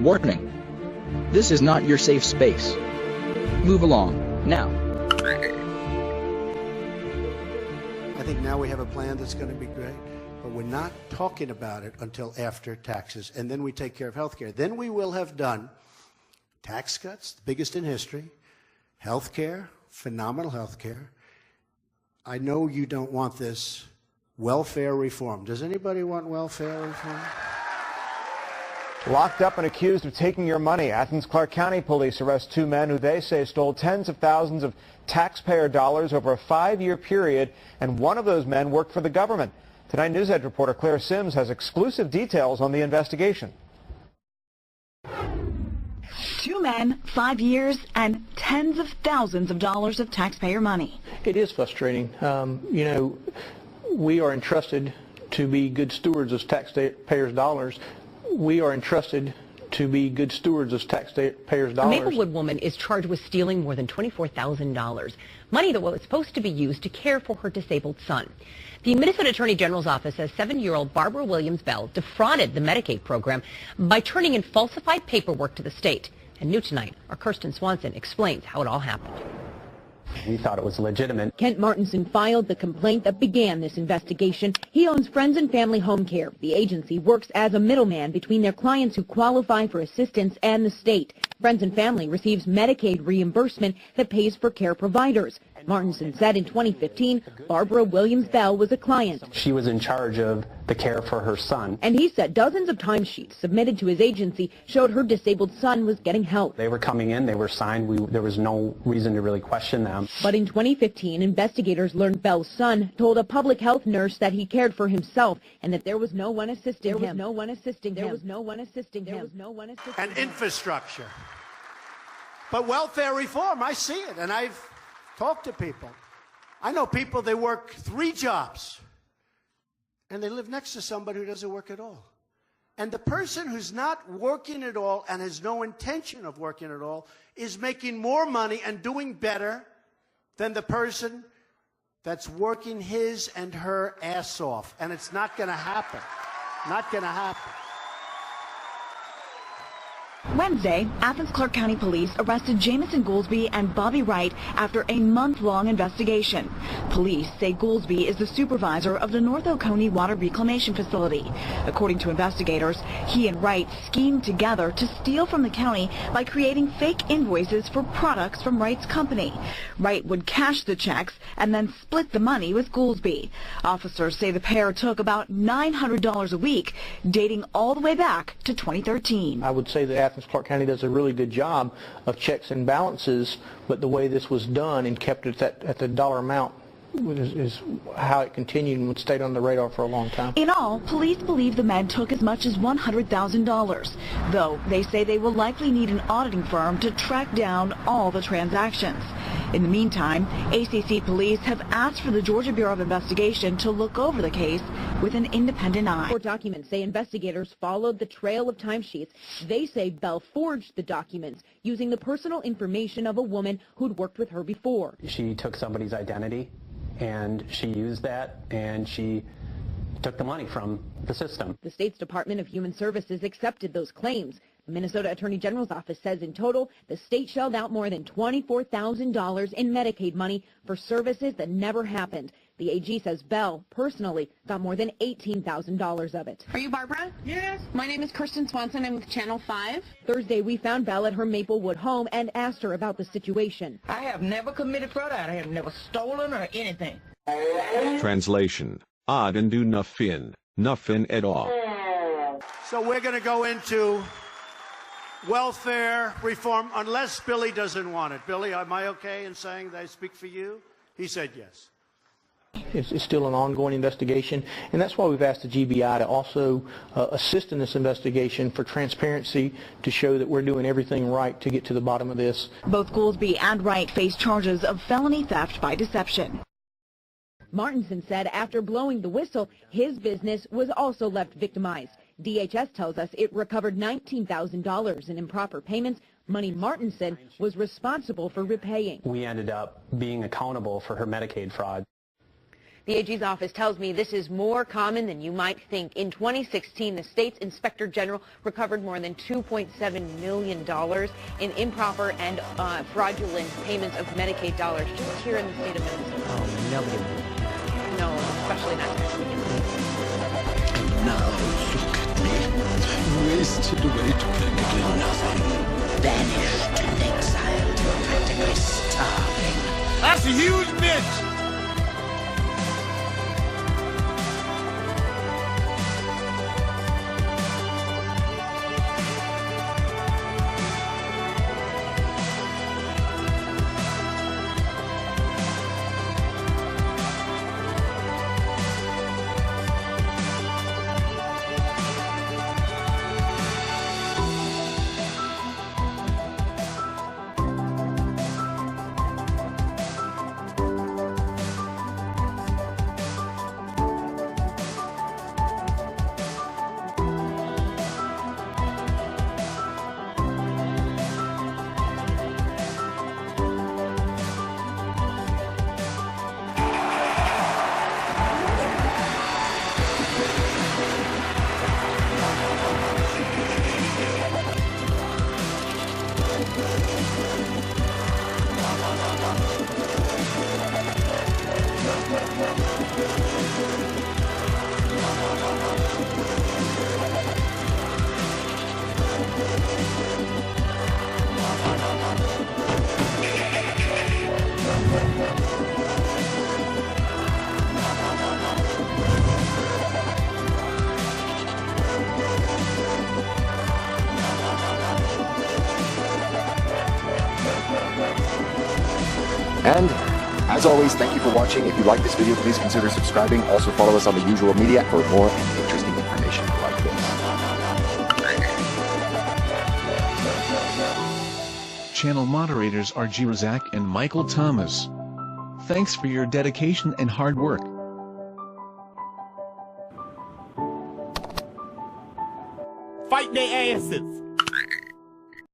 Warning. This is not your safe space. Move along, now. I think now we have a plan that's going to be great, but we're not talking about it until after taxes, and then we take care of health care. Then we will have done tax cuts, the biggest in history, health care, phenomenal health care. I know you don't want this. Welfare reform. Does anybody want welfare reform? Locked up and accused of taking your money, Athens Clarke County police arrest 2 men who they say stole tens of thousands of taxpayer dollars over a 5-year period, and one of those men worked for the government. Tonight News Edge reporter Claire Sims has exclusive details on the investigation. 2 men, 5 years, and tens of thousands of dollars of taxpayer money. It is frustrating. You know, we are entrusted to be good stewards of taxpayers' dollars. We are entrusted to be good stewards of taxpayers' dollars. A Maplewood woman is charged with stealing more than $24,000, money that was supposed to be used to care for her disabled son. The Minnesota Attorney General's office says 7-year-old Barbara Williams-Bell defrauded the Medicaid program by turning in falsified paperwork to the state. And new tonight, our Kirsten Swanson explains how it all happened. We thought it was legitimate. Kent Martinson filed the complaint that began this investigation. He owns Friends and Family Home Care. The agency works as a middleman between their clients who qualify for assistance and the state. Friends and Family receives Medicaid reimbursement that pays for care providers. Martinson said in 2015, Barbara Williams-Bell was a client. She was in charge of the care for her son. And he said dozens of timesheets submitted to his agency showed her disabled son was getting help. They were coming in, they were signed, there was no reason to really question them. But in 2015, investigators learned Bell's son told a public health nurse that he cared for himself and that there was no one assisting him. And infrastructure. But welfare reform, I see it, and I've talked to people. I know people, they work 3 jobs, and they live next to somebody who doesn't work at all. And the person who's not working at all and has no intention of working at all is making more money and doing better than the person that's working his and her ass off. And it's not going to happen. Not going to happen. Wednesday, Athens Clarke County Police arrested Jamison Goolsby and Bobby Wright after a month-long investigation. Police say Goolsby is the supervisor of the North Oconee Water Reclamation Facility. According to investigators, he and Wright schemed together to steal from the county by creating fake invoices for products from Wright's company. Wright would cash the checks and then split the money with Goolsby. Officers say the pair took about $900 a week, dating all the way back to 2013. I would say that Athens Clarke County does a really good job of checks and balances, but the way this was done and kept it at the dollar amount is how it continued and stayed on the radar for a long time. In all, police believe the men took as much as $100,000, though they say they will likely need an auditing firm to track down all the transactions. In the meantime, ACC police have asked for the Georgia Bureau of Investigation to look over the case with an independent eye. Court documents say investigators followed the trail of timesheets. They say Bell forged the documents using the personal information of a woman who'd worked with her before. She took somebody's identity and she used that and she took the money from the system. The state's Department of Human Services accepted those claims. The Minnesota Attorney General's office says in total, the state shelled out more than $24,000 in Medicaid money for services that never happened. The AG says Bell personally got more than $18,000 of it. Are you Barbara? Yes. My name is Kirsten Swanson. I'm with Channel 5. Thursday, we found Bell at her Maplewood home and asked her about the situation. I have never committed fraud. I have never stolen or anything. Translation. Odd and do nothing at all. So we're going to go into welfare reform unless Billy doesn't want it. Billy, am I okay in saying that I speak for you? He said yes. It's still an ongoing investigation, and that's why we've asked the GBI to also assist in this investigation for transparency, to show that we're doing everything right to get to the bottom of this. Both Goolsby and Wright face charges of felony theft by deception. Martinson said after blowing the whistle, his business was also left victimized. DHS tells us it recovered $19,000 in improper payments, money Martinson was responsible for repaying. We ended up being accountable for her Medicaid fraud. The AG's office tells me this is more common than you might think. In 2016, the state's inspector general recovered more than $2.7 million in improper and fraudulent payments of Medicaid dollars just here in the state of Minnesota. Oh, nobody would. No, especially not next week. Now look at me. Wasted away to practically nothing. Banished and exiled to practically starving. That's a huge bitch! And as always, thank you for watching. If you like this video, please consider subscribing. Also follow us on the usual media for more interesting information like this. Channel moderators are G. Razak and Michael Thomas. Thanks for your dedication and hard work. Fight their asses!